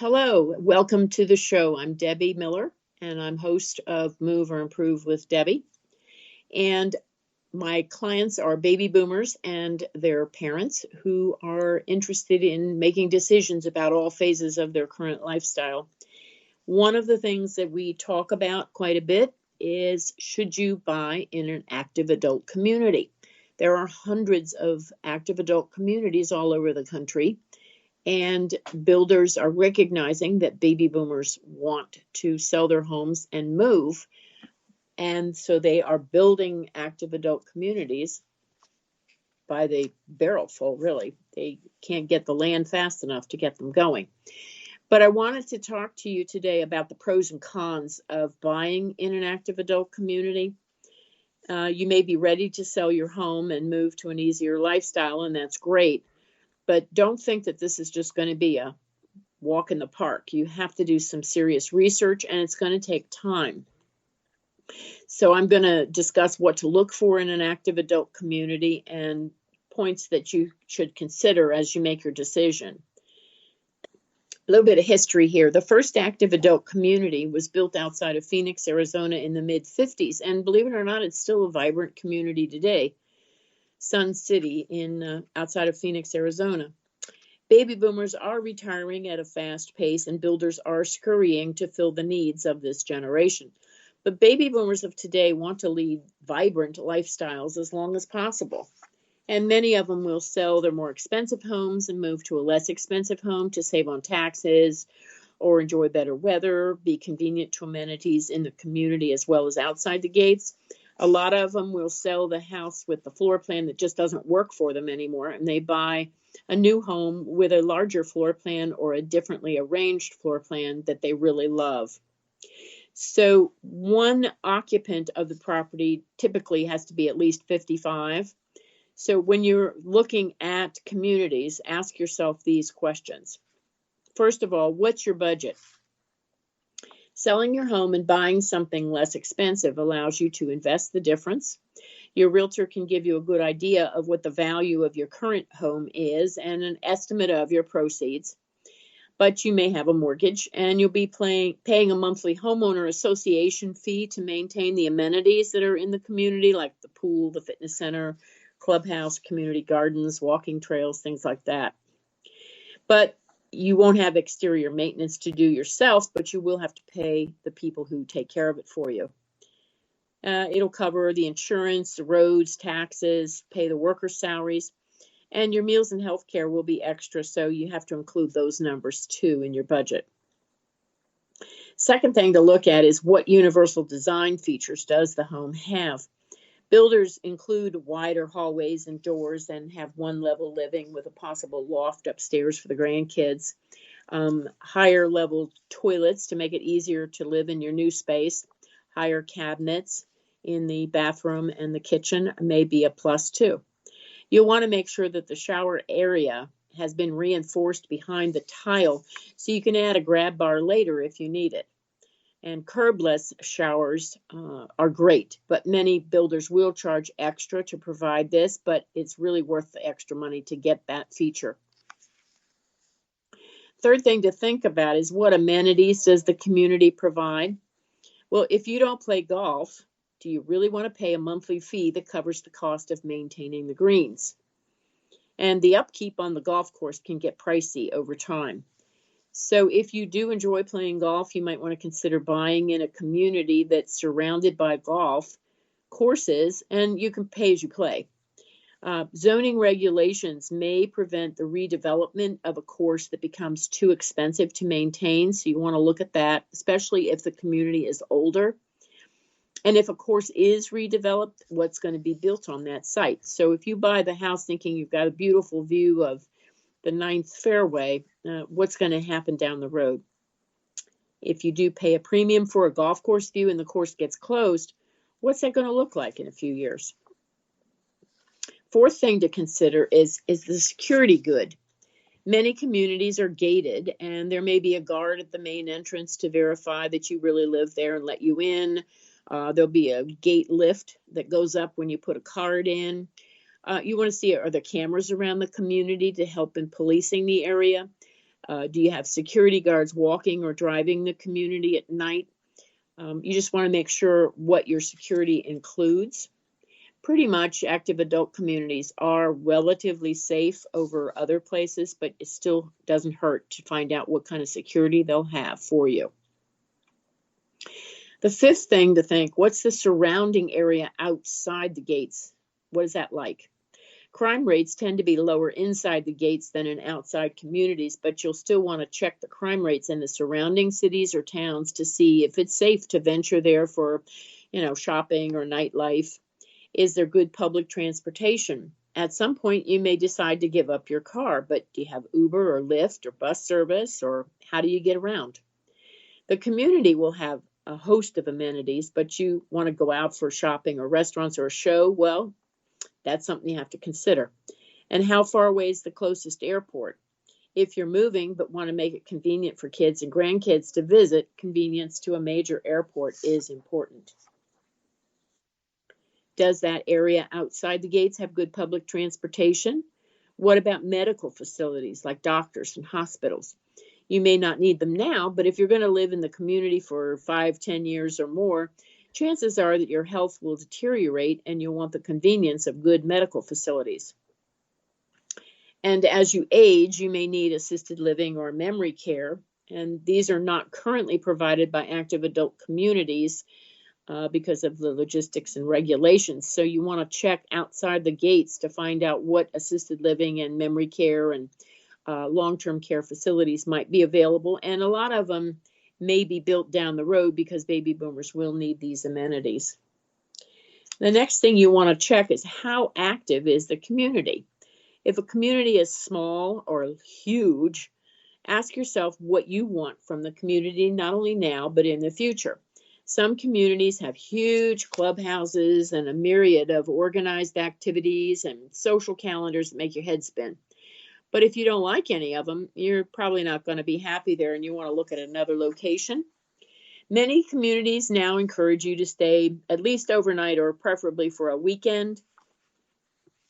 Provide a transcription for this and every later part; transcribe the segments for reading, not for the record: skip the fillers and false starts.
Hello, welcome to the show. I'm Debbie Miller, and I'm host of Move or Improve with Debbie. And my clients are baby boomers and their parents who are interested in making decisions about all phases of their current lifestyle. One of the things that we talk about quite a bit is, should you buy in an active adult community? There are hundreds of active adult communities all over the country. And builders are recognizing that baby boomers want to sell their homes and move. And so they are building active adult communities by the barrelful, really. They can't get the land fast enough to get them going. But I wanted to talk to you today about the pros and cons of buying in an active adult community. You may be ready to sell your home and move to an easier lifestyle, and that's great. But don't think that this is just going to be a walk in the park. You have to do some serious research, and it's going to take time. So I'm going to discuss what to look for in an active adult community and points that you should consider as you make your decision. A little bit of history here. The first active adult community was built outside of Phoenix, Arizona in the mid-50s. And believe it or not, it's still a vibrant community today. Sun City outside of Phoenix, Arizona. Baby boomers are retiring at a fast pace, and builders are scurrying to fill the needs of this generation. But baby boomers of today want to lead vibrant lifestyles as long as possible. And many of them will sell their more expensive homes and move to a less expensive home to save on taxes or enjoy better weather, be convenient to amenities in the community as well as outside the gates. A lot of them will sell the house with the floor plan that just doesn't work for them anymore, and they buy a new home with a larger floor plan or a differently arranged floor plan that they really love. So one occupant of the property typically has to be at least 55. So when you're looking at communities, ask yourself these questions. First of all, what's your budget? Selling your home and buying something less expensive allows you to invest the difference. Your realtor can give you a good idea of what the value of your current home is and an estimate of your proceeds. But you may have a mortgage, and you'll be paying a monthly homeowner association fee to maintain the amenities that are in the community, like the pool, the fitness center, clubhouse, community gardens, walking trails, things like that. But you won't have exterior maintenance to do yourself, but you will have to pay the people who take care of it for you. It'll cover the insurance, the roads, taxes, pay the workers' salaries, and your meals and health care will be extra, so you have to include those numbers too in your budget. Second thing to look at is what universal design features does the home have. Builders include wider hallways and doors and have one-level living with a possible loft upstairs for the grandkids, higher level toilets to make it easier to live in your new space, higher cabinets in the bathroom and the kitchen may be a plus too. You'll want to make sure that the shower area has been reinforced behind the tile so you can add a grab bar later if you need it. And curbless showers are great, but many builders will charge extra to provide this, but it's really worth the extra money to get that feature. Third thing to think about is, what amenities does the community provide? Well, if you don't play golf, do you really want to pay a monthly fee that covers the cost of maintaining the greens? And the upkeep on the golf course can get pricey over time. So if you do enjoy playing golf, you might want to consider buying in a community that's surrounded by golf courses, and you can pay as you play. Zoning regulations may prevent the redevelopment of a course that becomes too expensive to maintain, so you want to look at that, especially if the community is older. And if a course is redeveloped, what's going to be built on that site? So if you buy the house thinking you've got a beautiful view of the ninth fairway, what's going to happen down the road? If you do pay a premium for a golf course view and the course gets closed, what's that going to look like in a few years? Fourth thing to consider is the security good? Many communities are gated, and there may be a guard at the main entrance to verify that you really live there and let you in. There'll be a gate lift that goes up when you put a card in. You want to see, are there cameras around the community to help in policing the area? Do you have security guards walking or driving the community at night? You just want to make sure what your security includes. Pretty much active adult communities are relatively safe over other places, but it still doesn't hurt to find out what kind of security they'll have for you. The fifth thing to think, what's the surrounding area outside the gates? What is that like? Crime rates tend to be lower inside the gates than in outside communities, but you'll still want to check the crime rates in the surrounding cities or towns to see if it's safe to venture there for, shopping or nightlife. Is there good public transportation? At some point, you may decide to give up your car, but do you have Uber or Lyft or bus service, or how do you get around? The community will have a host of amenities, but you want to go out for shopping or restaurants or a show, well, that's something you have to consider. And how far away is the closest airport? If you're moving but want to make it convenient for kids and grandkids to visit, convenience to a major airport is important. Does that area outside the gates have good public transportation? What about medical facilities like doctors and hospitals? You may not need them now, but if you're going to live in the community for 5-10 years or more, chances are that your health will deteriorate and you'll want the convenience of good medical facilities. And as you age, you may need assisted living or memory care, and these are not currently provided by active adult communities because of the logistics and regulations. So you want to check outside the gates to find out what assisted living and memory care and long-term care facilities might be available. And a lot of them may be built down the road because baby boomers will need these amenities. The next thing you want to check is how active is the community. If a community is small or huge, ask yourself what you want from the community, not only now, but in the future. Some communities have huge clubhouses and a myriad of organized activities and social calendars that make your head spin. But if you don't like any of them, you're probably not going to be happy there and you want to look at another location. Many communities now encourage you to stay at least overnight or preferably for a weekend.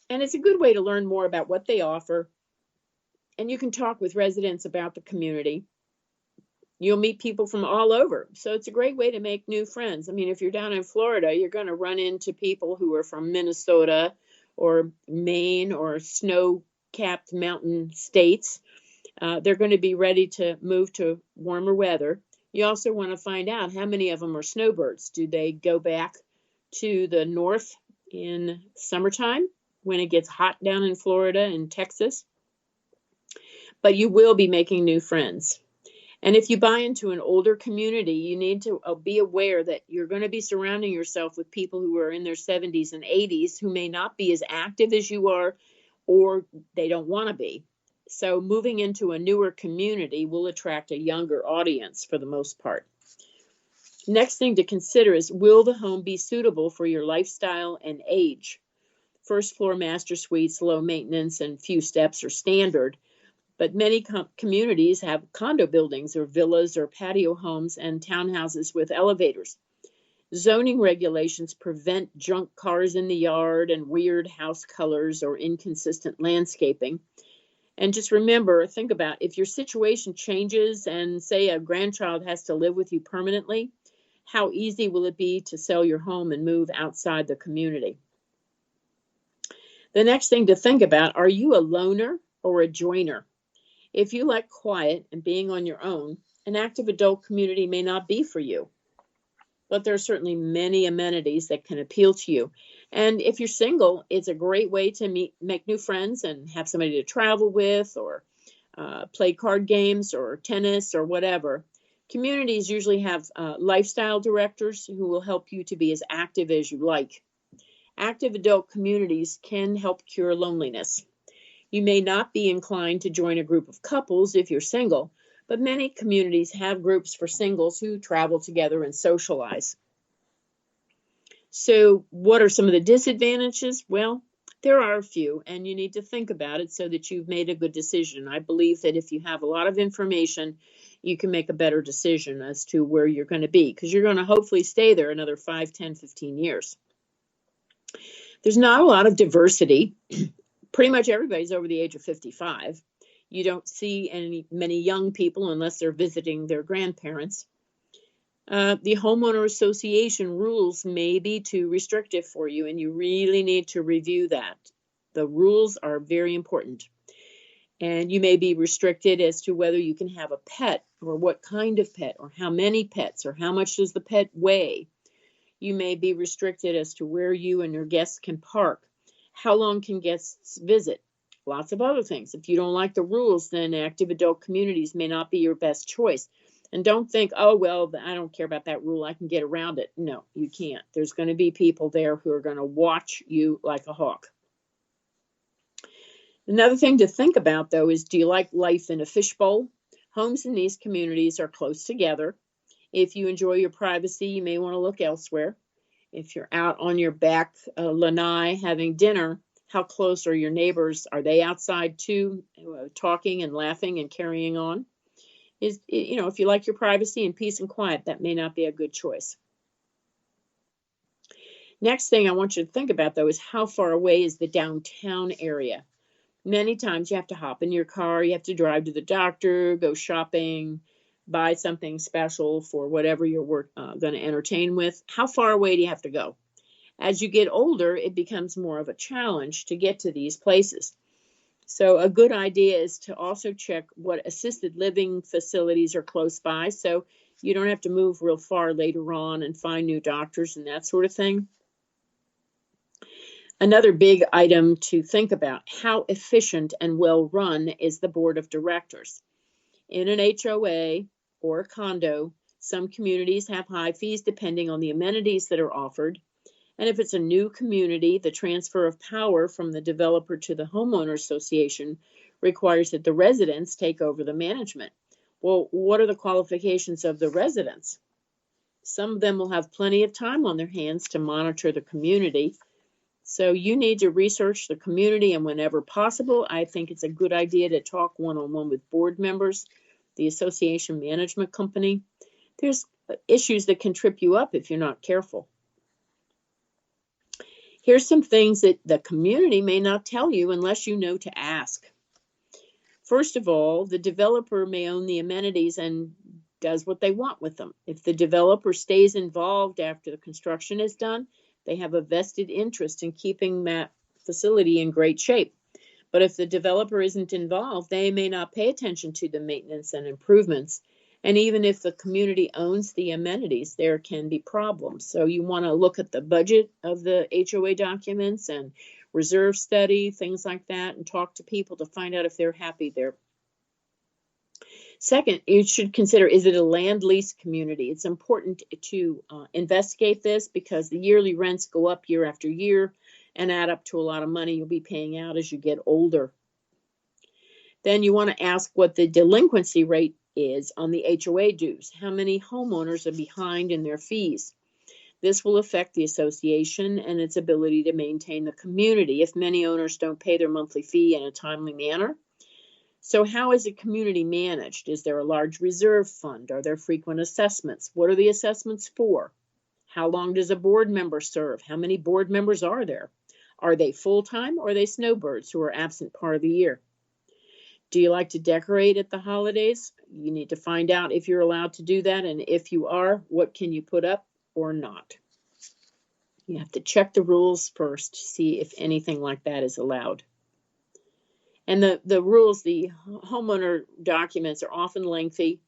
And it's a good way to learn more about what they offer. And you can talk with residents about the community. You'll meet people from all over. So it's a great way to make new friends. I mean, if you're down in Florida, you're going to run into people who are from Minnesota or Maine or snow-capped mountain states. They're going to be ready to move to warmer weather. You also want to find out how many of them are snowbirds. Do they go back to the north in summertime when it gets hot down in Florida and Texas? But you will be making new friends. And if you buy into an older community, you need to be aware that you're going to be surrounding yourself with people who are in their 70s and 80s who may not be as active as you are, or they don't want to be. So moving into a newer community will attract a younger audience for the most part. Next thing to consider is, will the home be suitable for your lifestyle and age? First floor master suites, low maintenance, and few steps are standard. But many communities have condo buildings or villas or patio homes and townhouses with elevators. Zoning regulations prevent junk cars in the yard and weird house colors or inconsistent landscaping. And just remember, think about if your situation changes and say a grandchild has to live with you permanently, how easy will it be to sell your home and move outside the community? The next thing to think about, are you a loner or a joiner? If you like quiet and being on your own, an active adult community may not be for you. But there are certainly many amenities that can appeal to you. And if you're single, it's a great way to make new friends and have somebody to travel with, or play card games or tennis or whatever. Communities usually have lifestyle directors who will help you to be as active as you like. Active adult communities can help cure loneliness. You may not be inclined to join a group of couples if you're single, but many communities have groups for singles who travel together and socialize. So what are some of the disadvantages? Well, there are a few, and you need to think about it so that you've made a good decision. I believe that if you have a lot of information, you can make a better decision as to where you're going to be, because you're going to hopefully stay there another 5, 10, 15 years. There's not a lot of diversity. Pretty much everybody's over the age of 55. You don't see many young people unless they're visiting their grandparents. The homeowner association rules may be too restrictive for you, and you really need to review that. The rules are very important. And you may be restricted as to whether you can have a pet, or what kind of pet, or how many pets, or how much does the pet weigh. You may be restricted as to where you and your guests can park. How long can guests visit? Lots of other things. If you don't like the rules, then active adult communities may not be your best choice. And don't think, oh, well, I don't care about that rule. I can get around it. No, you can't. There's going to be people there who are going to watch you like a hawk. Another thing to think about, though, is do you like life in a fishbowl? Homes in these communities are close together. If you enjoy your privacy, you may want to look elsewhere. If you're out on your back lanai having dinner, how close are your neighbors? Are they outside too, talking and laughing and carrying on? If you like your privacy and peace and quiet, that may not be a good choice. Next thing I want you to think about, though, is how far away is the downtown area? Many times you have to hop in your car, you have to drive to the doctor, go shopping, buy something special for whatever you're going to entertain with. How far away do you have to go? As you get older, it becomes more of a challenge to get to these places. So a good idea is to also check what assisted living facilities are close by, so you don't have to move real far later on and find new doctors and that sort of thing. Another big item to think about, how efficient and well run is the board of directors? In an HOA or a condo, some communities have high fees depending on the amenities that are offered. And if it's a new community, the transfer of power from the developer to the homeowner association requires that the residents take over the management. Well, what are the qualifications of the residents? Some of them will have plenty of time on their hands to monitor the community. So you need to research the community, and whenever possible, I think it's a good idea to talk one-on-one with board members, the association management company. There's issues that can trip you up if you're not careful. Here's some things that the community may not tell you unless you know to ask. First of all, the developer may own the amenities and does what they want with them. If the developer stays involved after the construction is done, they have a vested interest in keeping that facility in great shape. But if the developer isn't involved, they may not pay attention to the maintenance and improvements. And even if the community owns the amenities, there can be problems. So you want to look at the budget of the HOA documents and reserve study, things like that, and talk to people to find out if they're happy there. Second, you should consider, is it a land lease community? It's important to investigate this because the yearly rents go up year after year and add up to a lot of money you'll be paying out as you get older. Then you want to ask what the delinquency rate is on the HOA dues. How many homeowners are behind in their fees? This will affect the association and its ability to maintain the community if many owners don't pay their monthly fee in a timely manner. So how is a community managed? Is there a large reserve fund? Are there frequent assessments? What are the assessments for? How long does a board member serve? How many board members are there? Are they full-time or are they snowbirds who are absent part of the year? Do you like to decorate at the holidays? You need to find out if you're allowed to do that, and if you are, what can you put up or not? You have to check the rules first to see if anything like that is allowed. And the rules, the homeowner documents are often lengthy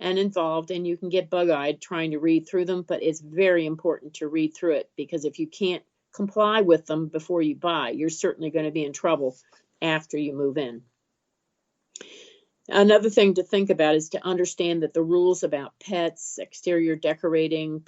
and involved, and you can get bug-eyed trying to read through them, but it's very important to read through it because if you can't comply with them before you buy, you're certainly going to be in trouble after you move in. Another thing to think about is to understand that the rules about pets, exterior decorating,